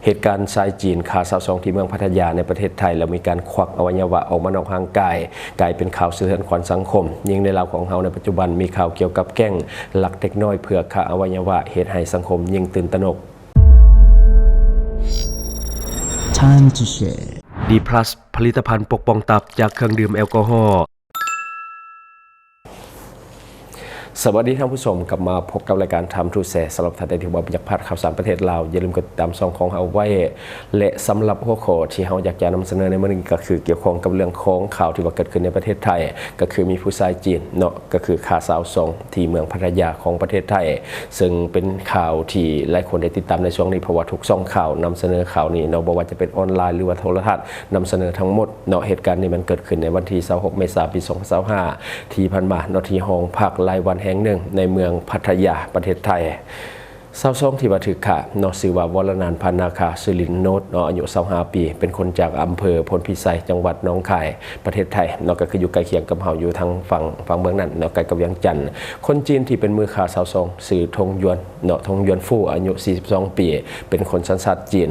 เหตุการณ์ชายจีนฆ่าสาวสองที่เมืองพัทยาในประเทศไทยแล้วมีการควักอวัยวะออกมานอกร่างกายกลายเป็นข่าวสะเทือนขวัญสังคมยิ่งในราวของเฮาในปัจจุบันมีข่าวเกี่ยวกับแก๊งลักเด็กน้อยเพื่อฆ่าอวัยวะเหตุให้สังคมยิ่งตื่นตระหนก Time to share D+ ผลิตภัณฑ์ปกป้องตับจากเครื่องดื่มแอลกอฮอล์สวัสดีท่านผู้ชมกลับมาพบกับรายการทำทูแสสำหรับท่านใดที่ว่าอยากพลาดข่าวสารประเทศลาวอย่าลืมกดติดตามช่องของเฮาไว้และสำหรับหัวข้อที่เฮาอยากจะนำเสนอในมื้อนี้ก็คือเกี่ยวข้องกับเรื่องของข่าวที่ว่าเกิดขึ้นในประเทศไทยก็คือมีผู้ชายจีนเนาะก็คือฆ่าสาวสองที่เมืองพัทยาของประเทศไทยซึ่งเป็นข่าวที่หลายคนได้ติดตามในช่วงนี้เพราะว่าทุกช่องข่าวนำเสนอข่าวนี้เนาะบ่ว่าจะเป็นออนไลน์หรือว่าโทรทัศน์นำเสนอทั้งหมดเนาะเหตุการณ์นี้มันเกิดขึ้นในวันที่26เมษายนปี2025ที่ผ่านมาเนาะที่ห้องพักรายวันแห่งหนึ่งในเมืองพัทยาประเทศไทยสาวสองที่ว่าถือข่าเนาะชื่อว่าวรนันท์ พานาคาสุรินทร์โนตเนาะอายุ25ปีเป็นคนจากอำเภอพลพิสัยจังหวัดหนองคายประเทศไทยเนาะก็คืออยู่ใกล้เคียงกับเฮาอยู่ทางฝั่งเมืองนั้นเนาะใกล้กับเวียงจันทน์คนจีนที่เป็นมือฆ่าสาวสองชื่อทงหยวนเนาะทงหยวนฟู่อายุ42ปีเป็นคนสัญชาติจีน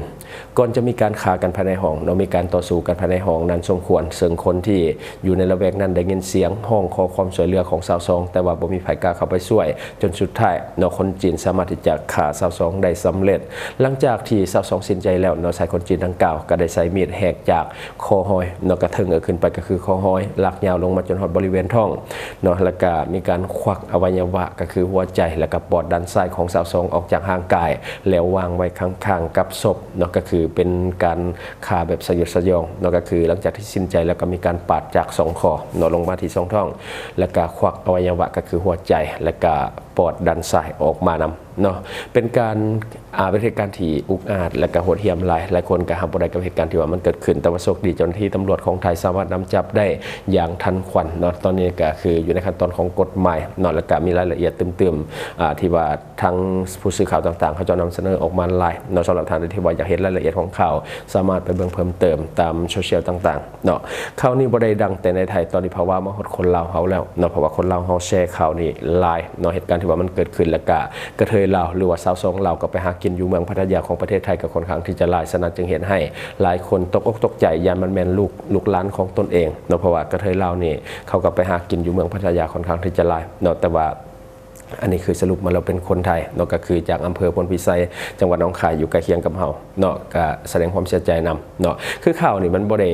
ก่อนจะมีการฆ่ากันภายในห้องเนาะมีการต่อสู้กันภายในห้องนั้นสมควรซึ่งคนที่อยู่ในละแวกนั้นได้ยินเสียงห้องขอความช่วยเหลือของสาวสองแต่ว่าบ่มีไผกล้าเข้าไปช่วยจนสุดท้ายเนาะคนจีนสามารถที่จะฆ่าสาวสองได้สำเร็จหลังจากที่สาวสองสิ้นใจแล้วเนาะชายคนจีนดังกล่าวก็ได้ใช้มีดแหกจากคอหอยเนาะกระเทิงขึ้นไปก็คือคอหอยลากยาวลงมาจนฮอดบริเวณท้องเนาะแล้วก็มีการควักอวัยวะก็คือหัวใจแล้วก็ปอดด้านซ้ายของสาวสองออกจากร่างกายแล้ววางไว้ข้างๆกับศพเนาะก็คือเป็นการฆ่าแบบสยดสยองเนาะก็คือหลังจากที่สิ้นใจแล้วก็มีการปาดจากสองคอเนาะลงมาที่สองท้องแล้วก็ควักอวัยวะก็คือหัวใจแล้วก็ปอดด้านซ้ายออกมานำเนาะเป็นการเป็นเหตุการณ์ที่อุกอาจและก็โหดเหี้ยมหลายคนก็ห้ามบ่ได้กับเหตุการณ์ที่ว่ามันเกิดขึ้นแต่ว่าโชคดีเจ้าหน้าที่ตำรวจของไทยสามารถนำจับได้อย่างทันควันเนาะตอนนี้ก็คืออยู่ในขั้นตอนของกฎหมายเนาะแล้วก็มีรายละเอียดเติมๆที่ว่าทั้งผู้สื่อข่าวต่างๆเขาจะนำเสนอออกมาหลายเนาะสำหรับท่านที่ว่าอยากเห็นรายละเอียดของข่าวสามารถไปเบิ่งเพิ่มเติมตามโซเชียลต่างๆเนาะข่าวนี้บ่ได้ดังแต่ในไทยตอนนี้เพราะว่ามาฮอดคนลาวเฮาแล้วเนาะเพราะว่าคนลาวเฮาแชร์ข่าวนี้หลายเนาะเหตุการณ์ที่ว่ามันเกิดขึ้นแล้วก็กระเทยลาวหรือว่าสาวสองลาวก็ไปหากินอยู่เมืองพัทยาของประเทศไทยกับค่อนข้างที่จะหลายฉะนั้นจึงเห็นให้หลายคนตกอกตกใจยานมันแม่นลูกหลานของตนเองเนาะเพราะว่ากระเทยลาวนี่เขาก็ไปหากินอยู่เมืองพัทยาค่อนข้างที่จะหลายเนาะแต่ว่าอันนี้คือสรุปมาเราเป็นคนไทยเนาะก็คือจากอำเภอพลพิสัยจังหวัดหนองคายอยู่ใกล้เคียงกับเฮาเนาะก็แสดงความเสียใจนำเนาะคือข่าวนี่มันบ่ได้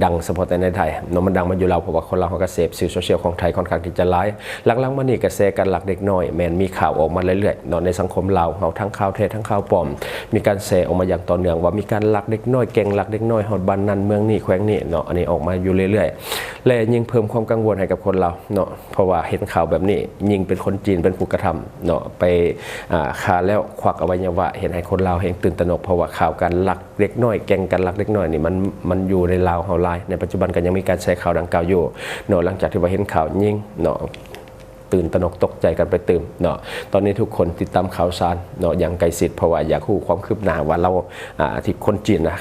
ดังเฉพาะแต่ในไทยเนาะมันดังมาอยู่ลาวเพราะว่าคนลาวเขาก็เสพสื่อโซเชียลของไทยค่อนข้างที่จะหลายหลังๆมานี่ก็แชร์กันหลักเด็กน้อยแม่นมีข่าวออกมาเรื่อยๆเนาะในสังคมลาวเฮาทั้งข่าวเท็จทั้งข่าวปลอมมีการแชร์ออกมาอย่างต่อเนื่องว่ามีการลักเด็กน้อยแก๊งลักเด็กน้อยฮอดบ้านนั้นเมืองนี้แขวงนี้เนาะอันนี้ออกมาอยู่เรื่อยๆและยิ่งเพิ่มความกังวลให้กับคนลาวเนาะเพราะว่าเห็นข่าวแบบนี้ยิ่งเป็นคนจีนเป็นผู้กระทำเนาะไปฆ่าแล้วควักอวัยวะเห็นให้คนลาวเห็นตื่นตระหนกเพราะว่าข่าวการลักเด็กน้อยแก๊งกันลักเด็กน้อยนี่มันอยู่ในลาวเฮาหลายในปัจจุบันก็ยังมีการแชร์ข่าวดังกล่าวอยู่เนาะหลังจากที่ว่าเห็นข่าวยิ่งเนาะตื่นตระหนกตกใจกันไปตื่นเนาะตอนนี้ทุกคนติดตามข่าวสารเนาะอย่างใกล้ชิดเพราะว่าอยากรู้ความคืบหน้าว่าเราที่คนจีนนะ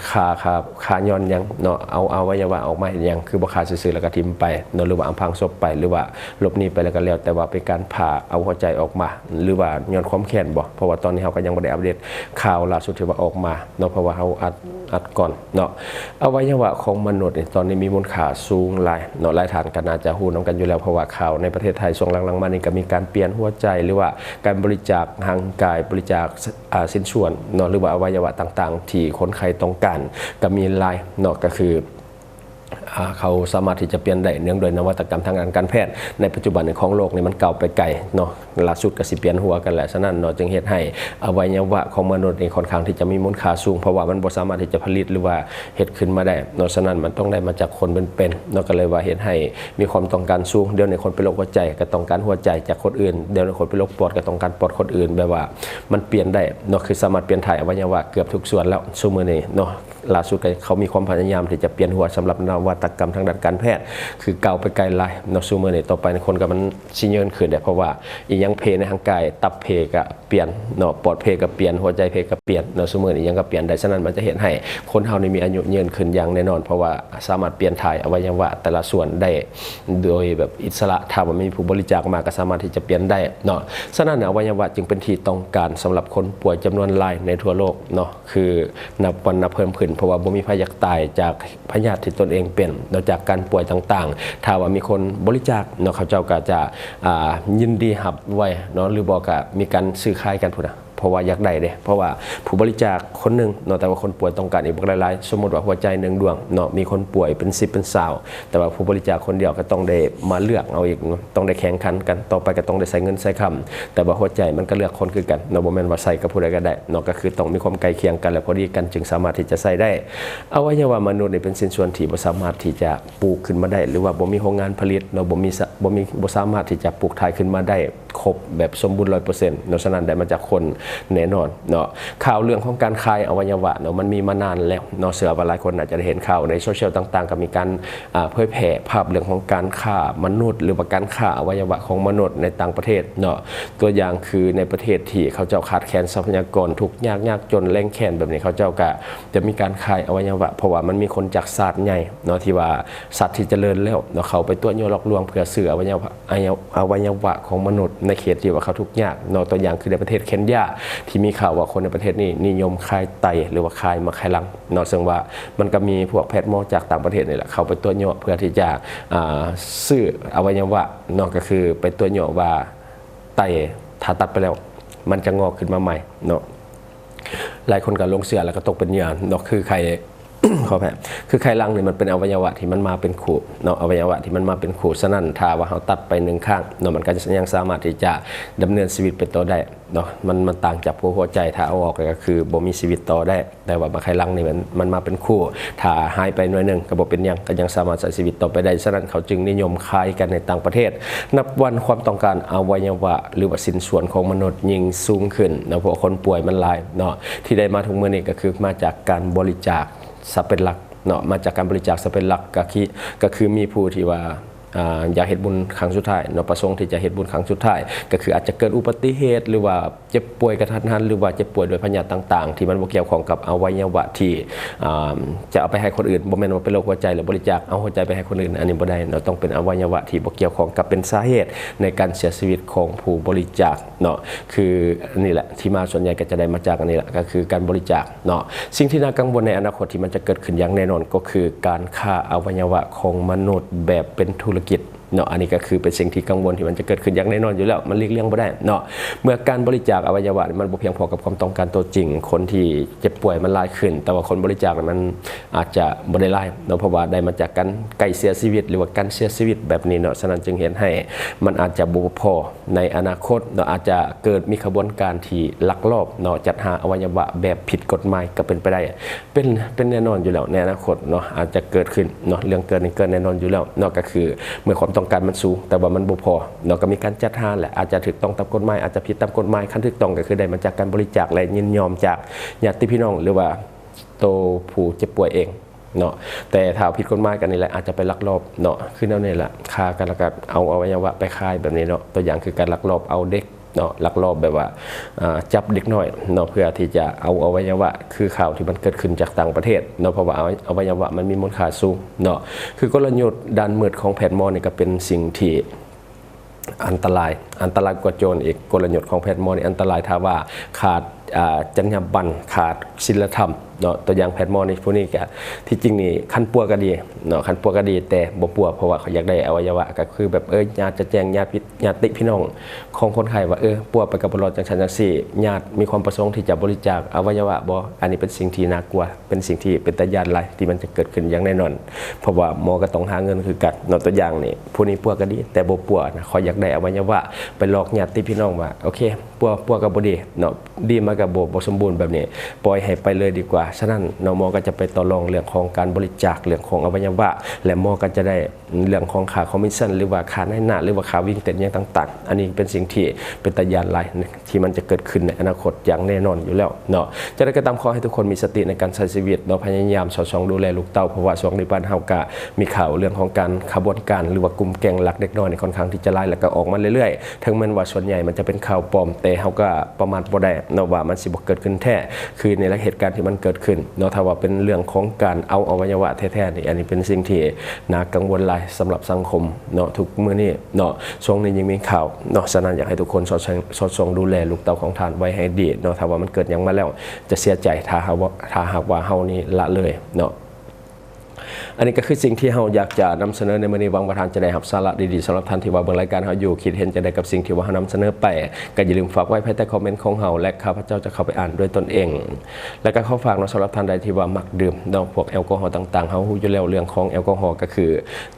ฆ่าย้อนยังเนาะเอาอวัยวะออกมาเห็นยังคือบ่ฆ่าซื่อๆแล้วก็ทิ่มไปเนาะหรือว่าอำพรางศพไปหรือว่าหลบหนีไปแล้วก็แล้วแต่ว่าเป็นการผ่าเอาหัวใจออกมาหรือว่าย้อนความแค้นบ่เพราะว่าตอนนี้เฮาก็ยังบ่ได้อัปเดตข่าวล่าสุดที่ว่าออกมาเนาะเพราะว่าเฮาอัดก่อนเนาะอวัยวะของมนุษย์ตอนนี้มีมูลค่าสูงหลายเนาะหลายท่านก็น่าจะฮู้นํกันอยู่แล้วเพราะว่าข่าวในประเทศไทยช่วงหลังๆมานี่ก็มีการเปลี่ยนหัวใจหรือว่าการบริจาคร่างกายบริจาคชิ้นส่วนเนาะหรือว่าอวัยวะต่างๆที่คนไข้ต้องการก็มีหลายเนาะก็คือเขาสามารถที่จะเปลี่ยนได้เนื่องโดยนวัตกรรมทางการแพทย์ในปัจจุบันของโลกนี่มันเก่าไปไกลเนาะล่าสุดก็สิเปลี่ยนหัวกันแหละฉะนั้นเนาะจึงเฮ็ดให้อวัยวะของมนุษย์นี่ค่อนข้างที่จะมีมูลค่าสูงเพราะว่ามันบ่สามารถที่จะผลิตหรือว่าเฮ็ดขึ้นมาได้เนาะฉะนั้นมันต้องได้มาจากคนเป็นๆเนาะก็เลยว่าเฮ็ดให้มีความต้องการสูงเดี๋ยวในคนเป็นโรคหัวใจก็ต้องการหัวใจจากคนอื่นเดี๋ยวในคนเป็นโรคปอดก็ต้องการปอดคนอื่นแบบว่ามันเปลี่ยนได้เนาะคือสามารถเปลี่ยนถ่ายอวัยวะเกือบทุกส่วนแล้วซุมื้อนี้เนาะ ล่าสุดเขามีความพยายามที่จะเปลี่ยนหัวสำหรับนวัตกรรมทางด้านการแพทย์คือเก่าไปไกลหลายเนาะซูเมอร์นี่ต่อไปคนก็มันสิเยินขึ้นได้เพราะว่าอีหยังเพในทางกายตับเพก็เปลี่ยนเนาะปอดเพก็เปลี่ยนหัวใจเพก็เปลี่ยนเนาะซูเมอร์นี่ยังก็เปลี่ยนได้ฉะนั้นมันจะเห็นให้คนเฮานี่มีอายุยืนขึ้นอย่างแน่นอนเพราะว่าสามารถเปลี่ยนถ่ายอวัยวะแต่ละส่วนได้โดยแบบอิสระถ้าว่าไม่มีผู้บริจาคมาก็สามารถที่จะเปลี่ยนได้เนาะฉะนั้นอวัยวะจึงเป็นที่ต้องการสำหรับคนป่วยจำนวนหลายในทั่วโลกเนาะคือนับวันนับเพิ่มขึ้นเพราะว่าบ่มีภัยอยากตายจากพยาธิที่ตนเองเป็นนอกจากการป่วยต่างๆถ้าว่ามีคนบริจาคเนาะเขาเจ้าก็จะยินดีรับไว้เนาะหรือบอกก็มีการซื้อขายกันพุ่นน่ะเพราะว่าอยากได้เด้เพราะว่าผู้บริจาคคนหนึ่งเนาะแต่ว่าคนป่วยต้องการอีกหลายๆสมมติว่าหัวใจหนึ่งดวงเนาะมีคนป่วยเป็น10เป็น20แต่ว่าผู้บริจาคคนเดียวก็ต้องได้มาเลือกเอาอีกต้องได้แข่งขันกันต่อไปก็ต้องได้ใส่เงินใส่คำแต่ว่าหัวใจมันก็เลือกคนคือกันเนาะบ่แม่นว่าใส่กับผู้ใดก็ได้เนาะก็คือต้องมีความใกล้เคียงกันและพอดีกันจึงสามารถที่จะใส่ได้อวัยวะมนุษย์นี่เป็นชิ้นส่วนที่บ่สามารถที่จะปลูกขึ้นมาได้หรือว่าบ่มีโรงงานผลิตเนาะบ่สามารถที่จะปลูกถ่ายขึ้นมาได้ครบแบบสมบูรณ์ 100% เนาะฉะนั้นได้มาจากคนแน่นอนเนาะข่าวเรื่องของการคายอวัยวะเนาะมันมีมานานแล้วเนาะเสือว่าหลายคนอาจจะได้เห็นข่าวในโซเชียลต่างๆก็มีการเผยแพร่ภาพเรื่องของการฆ่ามนุษย์หรือว่าการฆ่าอวัยวะของมนุษย์ในต่างประเทศเนาะตัวอย่างคือในประเทศที่เขาเจ้าขาดแคลนทรัพยากรทุกข์ยากจนแรงแค้นแบบนี้เขาเจ้าก็จะมีการคายอวัยวะเพราะว่ามันมีคนจากศาสตร์ใหญ่เนาะที่ว่าสัตว์ที่เจริญแล้วเนาะเขาไปตัวโยหลอกลวงเพื่อซื้ออวัยวะของมนุษย์ในเขตที่ว่าเขาทุกข์ยากเนาะตัวอย่างคือในประเทศเคนยาที่มีข่าวว่าคนในประเทศนี้นิยมคายไตหรือว่าคายมะไคลังเนาะซึ่งว่ามันก็มีพวกแพทย์หมอจากต่างประเทศนี่แหละเขาไปตัวโยเพื่อที่จะซื้ออวัยวะเนาะก็คือไปตัวโยว่าไตถ้าตัดไปแล้วมันจะงอกขึ้นมาใหม่เนาะหลายคนก็ลงเสือแล้วก็ตกเป็นเหยื่อเนาะคือใคร ขอแพ้คือไขลังนี่มันเป็นอวัยวะที่มันมาเป็นคู่เนาะอวัยวะที่มันมาเป็นคู่ฉะนั้นถ้าว่าเขาตัดไปหนึ่งข้างเนาะมันก็จะยังสามารถที่จะดำเนินชีวิตเป็นต่อได้เนาะมันต่างจากหัวใจถ้าเอาออกก็คือบ่มีชีวิตต่อได้แต่ว่าไขลังนี่มันมาเป็นคู่ถ้าหายไปหน่วยนึงก็บ่เป็นหยังก็ยังสามารถใช้ชีวิตต่อไปได้ฉะนั้นเขาจึงนิยมคายกันในต่างประเทศนับวันความต้องการอวัยวะหรือว่าชิ้นส่วนของมนุษย์ยิ่งสูงขึ้นเนาะเพราะคนป่วยมันหลายเนาะที่ได้มาถึงมื้อนี้ก็คือมาจากการบริจาคซะเป็นหลักเนาะมาจากการบริจาคซะเป็นหลักก็คือมีผู้ที่ว่าอยากเฮ็ดบุญครั้งสุดท้ายเนาะประสงค์ที่จะเฮ็ดบุญครั้งสุดท้ายก็คืออาจจะเกิดอุบัติเหตุหรือว่าเจ็บป่วยกระทันหันหรือว่าเจ็บป่วยโดยพยาธิต่างๆที่มันบ่เกี่ยวข้องกับอวัยวะที่จะเอาไปให้คนอื่นบ่แม่นว่าเป็นโรคหัวใจหรือบริจาคเอาหัวใจไปให้คนอื่นอันนี้บ่ได้เนาะต้องเป็นอวัยวะที่บ่เกี่ยวข้องกับเป็นสาเหตุในการเสียชีวิตของผู้บริจาคเนาะคือนี่แหละที่มาส่วนใหญ่ก็จะได้มาจากอันนี้แหละก็คือการบริจาคเนาะสิ่งที่น่ากังวลในอนาคตที่มันจะเกิดขึ้นอย่างแน่นอนก็คือการฆ่าอวัยวะของมนุษย์แบบเป็นธุรกิจเนาะอันนี้ก็คือเป็นสิ่งที่กังวลที่มันจะเกิดขึ้นอย่างแน่นอนอยู่แล้วมันหลีกเลี่ยงไม่ได้เนาะเมื่อการบริจาคอวัยวะมันบ่เพียงพอกับความต้องการตัวจริงคนที่เจ็บป่วยมันหลายขึ้นแต่ว่าคนบริจาคมันอาจจะบ่ได้หลายเนาะเพราะว่าได้มาจากการไกลเสียชีวิตหรือว่าการเสียชีวิตแบบนี้เนาะฉะนั้นจึงเห็นให้มันอาจจะบ่พอในอนาคตเนาะอาจจะเกิดมีขบวนการที่ลักลอบเนาะจัดหาอวัยวะแบบผิดกฎหมายก็เป็นไปได้เป็นแน่นอนอยู่แล้วในอนาคตเนาะอาจจะเกิดขึ้นเนาะเรื่องเกินแน่นอนอยู่แล้วเนาะก็คือเมื่อความต้องการมันสูงแต่ว่ามันบ่พอเนาะก็มีการจัดหาแหละอาจจะถูกต้องตามกฎหมายอาจจะผิดตามกฎหมายขั้นถูกต้องก็คือได้มาจากการบริจาคและยินยอมจากญาติพี่น้องหรือว่าโตผู้เจ็บป่วยเองเนาะแต่ถ้าผิดกฎหมายกันนี่แหละอาจจะไปลักลอบเนาะคือแนวนี้แหละฆ่ากันแล้วก็เอาอวัยวะไปขายแบบนี้เนาะตัวอย่างคือการลักลอบเอาเด็กเนาะลักลอบแบบว่าจับเด็กน้อยเนาะเพื่อที่จะเอาอวัยวะคือข่าวที่มันเกิดขึ้นจากต่างประเทศเนาะเพราะว่าอวัยวะมันมีมูลค่าสูงเนาะคือกลยุทธ์ด้านมืดของแพทย์หมอนี่ก็เป็นสิ่งที่อันตรายกว่าโจรอีกกลยุทธ์ของแพทย์หมอนี่อันตรายถ้าว่าขาดจรรยาบรรณขาดศีลธรรมเนาะตัวอย่างแพทย์หมอนี่พวกนี้ก็ที่จริงนี่คันปัวก็ดีเนาะคันปัวก็ดีแต่บ่ปัวเพราะว่าเขาอยากได้อวัยวะก็คือแบบญาติจะแจ้งญาติพี่น้องของคนไข้ว่าปัวไปกับบ่รอดจังซั่นจังซี่ญาติมีความประสงค์ที่จะบริจาคอวัยวะบ่อันนี้เป็นสิ่งที่น่ากลัวเป็นสิ่งที่เป็นตาย้านหลายที่มันจะเกิดขึ้นอย่างแน่นอนเพราะว่าหมอก็ต้องหาเงินคือกันเนาะตัวอย่างนี่ผู้นี้ปัวก็ดีแต่บ่ปัวนะเขาอยากได้อวัยวะ ไปหลอกญาติพี่น้องว่าโอเคปัวกับบดีเนาะดีมากับบ่สมบูรณ์แบบนี้ปล่อยให้ไปเลยดีกว่าฉะนั้นหมอก็จะไปต่อรองเรื่องของการบริจาคเรื่องของอวัยวะและหมอก็จะได้เรื่องของค่าคอมมิชชั่นหรือว่าค่าในหน้าหรือว่าค่าวิ่งเต้นอย่างต่างๆอันนี้เป็นสิ่งที่เป็นตะยานหลายที่มันจะเกิดขึ้นในอนาคตอย่างแน่นอนอยู่แล้วเนาะจะได้ก็ตามขอให้ทุกคนมีสติในการใช้ชีวิตเนาะพยายามสอดส่องดูแลลูกเต้าเพราะว่าช่วงนี้บ้านเฮาก็มีข่าวเรื่องของการขบวนการหรือว่ากลุ่มแก๊งลักเด็กน้อยในค่อนข้างที่จะไล่แล้วก็ออกมาเรื่อยๆถึงแม้ว่าส่วนใหญ่มันจะเป็นข่าวปลอมแต่เฮาก็ประมาทบ่ได้เนาะว่ามันสิบ่เกิดขึ้นแท้คือในเหตุการณ์ที่มันเกิดขึ้นเนาะถ้าว่าเป็นเรื่องของการเอาอวัยวะแท้ๆนี่อันนี้เป็นสิ่งที่น่ากังวลหลายสำหรับสังคมเนาะทุกมื้อนี้เนาะช่วงนี้ยังมีข่าวเนาะฉะนั้นอยากให้ทุกคนสอดส่องดูแลลูกเต้าของท่านไว้ให้ดีเนาะถ้าว่ามันเกิดหยังมาแล้วจะเสียใจถ้าหากว่าเฮานี่ละเลยเนาะอันนี้ก็คือสิ่งที่เราอยากจะนำเสนอในมื้อนี้หวังว่าท่านจะได้รับสาระดีๆสำหรับท่านที่ว่าเบิ่งรายการเราอยู่คิดเห็นจะได้กับสิ่งที่ว่าเรานำเสนอไปก็อย่าลืมฝากไว้ภายใต้คอมเมนต์ของเราและข้าพเจ้าจะเข้าไปอ่านด้วยตนเองและก็ขอฝากสำหรับท่านใดที่ว่ามักดื่มเนาะพวกแอลกอฮอล์ต่างๆเฮาฮู้อยู่แล้วเรื่องของแอลกอฮอล์ก็คือ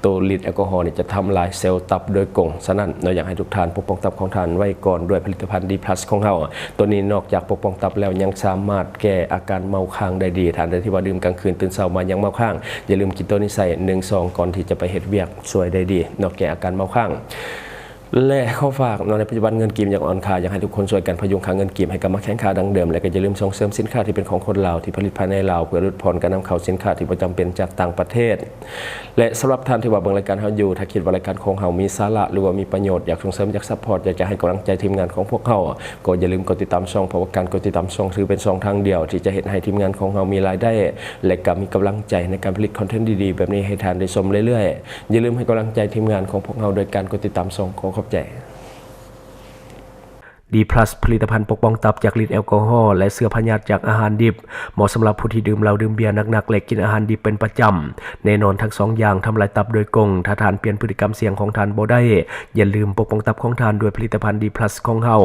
ตัวฤทธิ์แอลกอฮอล์นี่จะทำลายเซลล์ตับโดยกงฉะนั้นเราอยากให้ทุกท่านปกป้องตับของท่านไว้ก่อนด้วยผลิตภัณฑ์ D+ ของเราตัวนี้นอกจากปกป้องตับแล้วยังสามารถแก้อาการเมาค้างได้ดีท่านใดที่ว่าดื่มกลางคืนตื่นเช้ามายังเมาค้างอย่าลืมกินตัวนี้ใส่1 ซองก่อนที่จะไปเฮ็ดเวียกช่วยได้ดีนอกแก่อาการเมาค้างและข้อฝากในปัจจุบันเงินกีบอย่างอ่อนค่าอยากให้ทุกคนช่วยกันพยุงค่าเงินกีบให้กลับมาแข็งค่าดังเดิมและก็อย่าลืมส่งเสริมสินค้าที่เป็นของคนลาวที่ผลิตภายในลาวเพื่อลดผ่อนการนำเข้าสินค้าที่ประจำเป็นจากต่างประเทศและสำหรับท่านที่ว่าเบิ่งรายการเฮาอยู่ถ้าคิดว่ารายการของเฮามีสาระหรือว่ามีประโยชน์อยากส่งเสริมอยากซัพพอร์ตอยากจะให้กำลังใจทีมงานของพวกเฮาก็อย่าลืมกดติดตามช่องเพราะว่าการกดติดตามช่องถือเป็นช่องทางเดียวที่จะเฮ็ดให้ทีมงานของเฮามีรายได้และก็มีกำลังใจในการผลิตคอนเทนต์ดีๆแบบนี้ให้ท่านได้ชมเรื่อยๆอย่าลืมให้กำลังใจทีมงานของพวกเฮาโดยการกดติดตามช่องขอขอบใจD+ ผลิตภัณฑ์ปกป้องตับจากฤทธิ์แอลกอฮอล์และเชื้อพยาธิจากอาหารดิบเหมาะสำหรับผู้ที่ดื่มเหล้าดื่มเบียร์หนักๆและกินอาหารดิบเป็นประจำแน่นอนทั้ง2อย่างทำลายตับโดยกงถ้าท่านเปลี่ยนพฤติกรรมเสี่ยงของท่านบ่ได้อย่าลืมปกป้องตับของท่านด้วยผลิตภัณฑ์ D+ ของเฮา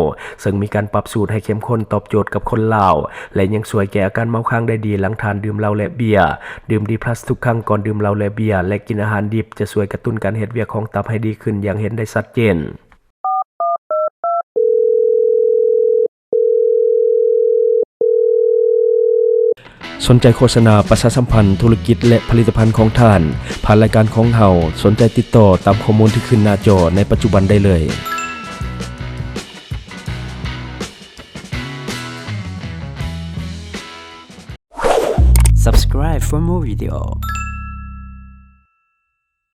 ซึ่งมีการปรับสูตรให้เข้มข้นตอบโจทย์กับคนลาวและยังช่วยแก้อาการเมาค้างได้ดีหลังทานดื่มเหล้าและเบียร์ดื่ม D+ ทุกครั้งก่อนดื่มเหล้าและเบียร์และกินอาหารดิบจะช่วยกระตุ้นการเฮ็ดเวียกของตับให้ดีขึ้นอย่างเห็นได้ชัดเจนสนใจโฆษณาประชาสัมพันธ์ธุรกิจและผลิตภัณฑ์ของท่านผ่านรายการของเฮาสนใจติดต่อตามข้อมูลที่ขึ้นหน้าจอในปัจจุบันได้เลย Subscribe for more video.